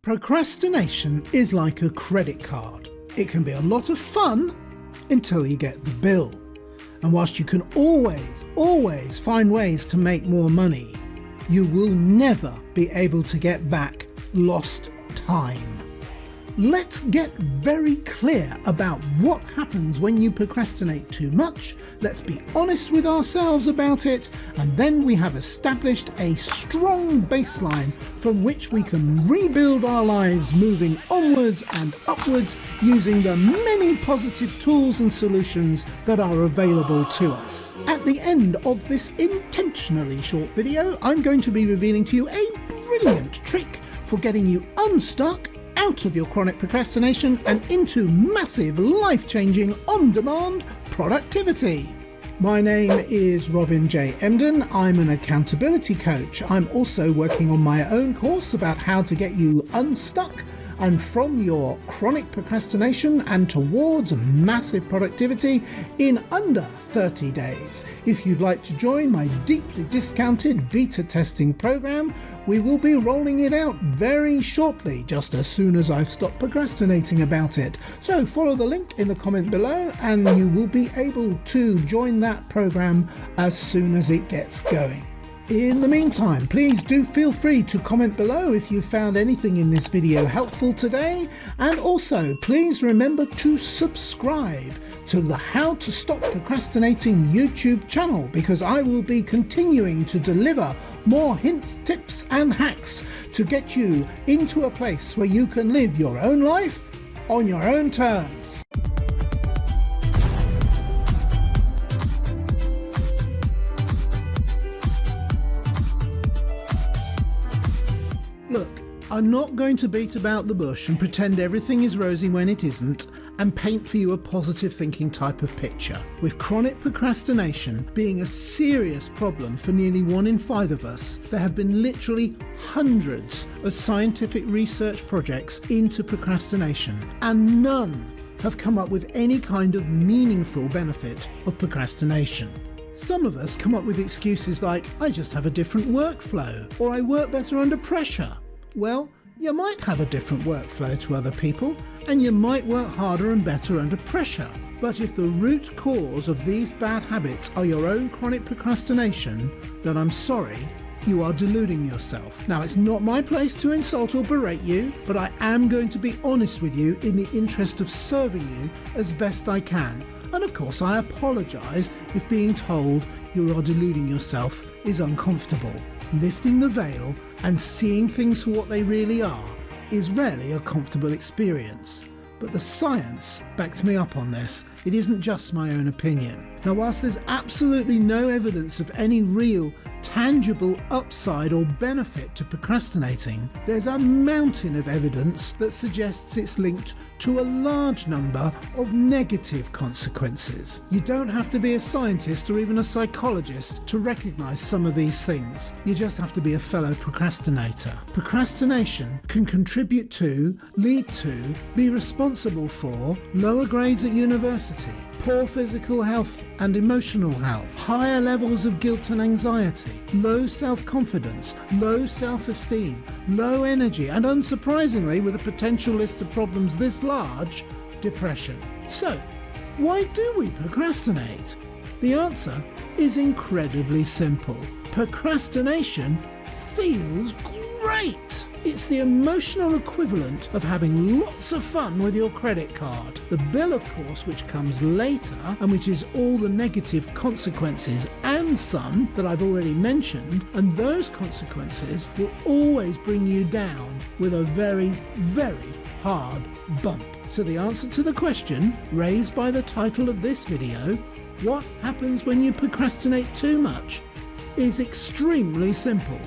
Procrastination is like a credit card. It can be a lot of fun until you get the bill. And whilst you can always find ways to make more money, you will never be able to get back lost time. Let's get very clear about what happens when you procrastinate too much. Let's be honest with ourselves about it, and then we have established a strong baseline from which we can rebuild our lives, moving onwards and upwards using the many positive tools and solutions that are available to us. At the end of this intentionally short video, I'm going to be revealing to you a brilliant trick for getting you unstuck out of your chronic procrastination and into massive, life-changing, on-demand productivity. My name is Robin J. Emdon. I'm an accountability coach. I'm also working on my own course about how to get you unstuck and from your chronic procrastination and towards massive productivity in under 30 days. If you'd like to join my deeply discounted beta testing program, we will be rolling it out very shortly, just as soon as I've stopped procrastinating about it. So follow the link in the comment below and you will be able to join that program as soon as it gets going. In the meantime, please do feel free to comment below if you found anything in this video helpful today, and also please remember to subscribe to the How to Stop Procrastinating YouTube channel, because I will be continuing to deliver more hints, tips and hacks to get you into a place where you can live your own life on your own terms. Look, I'm not going to beat about the bush and pretend everything is rosy when it isn't and paint for you a positive thinking type of picture. With chronic procrastination being a serious problem for nearly 1 in 5 of us, there have been literally hundreds of scientific research projects into procrastination, and none have come up with any kind of meaningful benefit of procrastination. Some of us come up with excuses like, I just have a different workflow, or I work better under pressure. Well, you might have a different workflow to other people, and you might work harder and better under pressure. But if the root cause of these bad habits are your own chronic procrastination, then I'm sorry, you are deluding yourself. Now, it's not my place to insult or berate you, but I am going to be honest with you in the interest of serving you as best I can. And of course, I apologise if being told you are deluding yourself is uncomfortable. Lifting the veil and seeing things for what they really are is rarely a comfortable experience. But the science backs me up on this. It isn't just my own opinion. Now, whilst there's absolutely no evidence of any real, tangible upside or benefit to procrastinating, there's a mountain of evidence that suggests it's linked to a large number of negative consequences. You don't have to be a scientist or even a psychologist to recognise some of these things. You just have to be a fellow procrastinator. Procrastination can contribute to, lead to, be responsible for lower grades at university, poor physical health and emotional health, higher levels of guilt and anxiety, low self-confidence, low self-esteem, low energy, and unsurprisingly, with a potential list of problems this large, depression. So, why do we procrastinate? The answer is incredibly simple. Procrastination feels great. It's the emotional equivalent of having lots of fun with your credit card. The bill, of course, which comes later, and which is all the negative consequences and some that I've already mentioned, and those consequences will always bring you down with a very, very hard bump. So the answer to the question raised by the title of this video, what happens when you procrastinate too much, is extremely simple.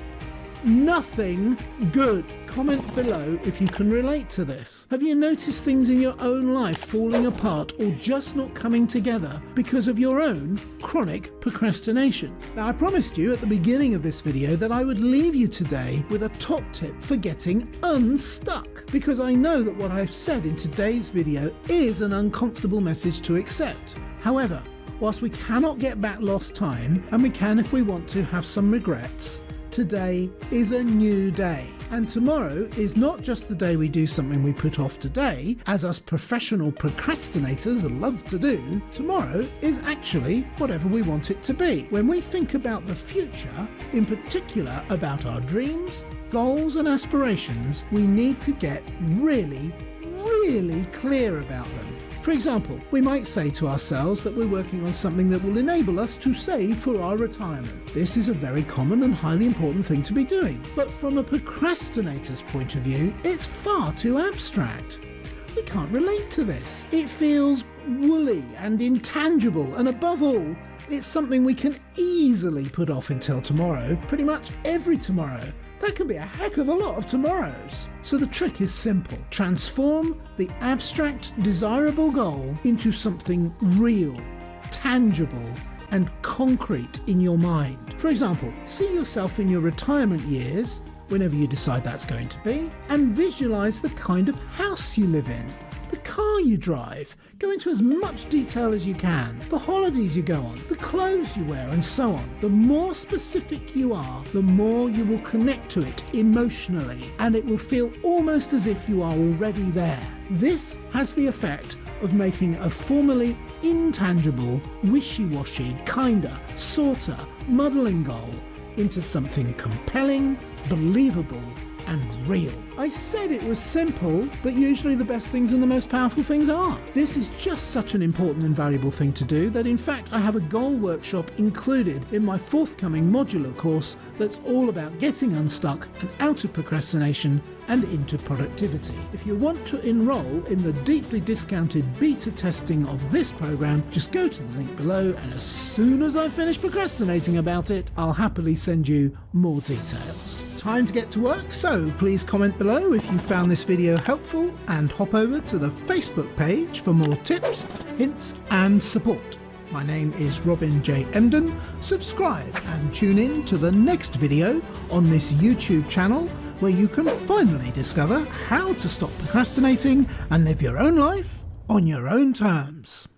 Nothing good. Comment below if you can relate to this. Have you noticed things in your own life falling apart or just not coming together because of your own chronic procrastination? Now, I promised you at the beginning of this video that I would leave you today with a top tip for getting unstuck, because I know that what I've said in today's video is an uncomfortable message to accept. However, whilst we cannot get back lost time, and we can, if we want to, have some regrets, today is a new day. And tomorrow is not just the day we do something we put off today, as us professional procrastinators love to do. Tomorrow is actually whatever we want it to be. When we think about the future, in particular about our dreams, goals and aspirations, we need to get really clear about them. For example, we might say to ourselves that we're working on something that will enable us to save for our retirement. This is a very common and highly important thing to be doing. But from a procrastinator's point of view, it's far too abstract. We can't relate to this. It feels woolly and intangible, and above all, it's something we can easily put off until tomorrow, pretty much every tomorrow. That can be a heck of a lot of tomorrows. So the trick is simple. Transform the abstract, desirable goal into something real, tangible, and concrete in your mind. For example, see yourself in your retirement years, whenever you decide that's going to be, and visualize the kind of house you live in, the car you drive. Go into as much detail as you can, the holidays you go on, the clothes you wear, and so on. The more specific you are, the more you will connect to it emotionally, and it will feel almost as if you are already there. This has the effect of making a formerly intangible, wishy-washy, kinda, sorta, muddling goal into something compelling, believable, and real. I said it was simple, but usually the best things and the most powerful things are. This is just such an important and valuable thing to do that in fact I have a goal workshop included in my forthcoming modular course that's all about getting unstuck and out of procrastination and into productivity. If you want to enroll in the deeply discounted beta testing of this program, just go to the link below, and as soon as I finish procrastinating about it, I'll happily send you more details. Time to get to work, so please comment below if you found this video helpful, and hop over to the Facebook page for more tips, hints and support. My name is Robin J. Emdon. Subscribe and tune in to the next video on this YouTube channel, where you can finally discover how to stop procrastinating and live your own life on your own terms.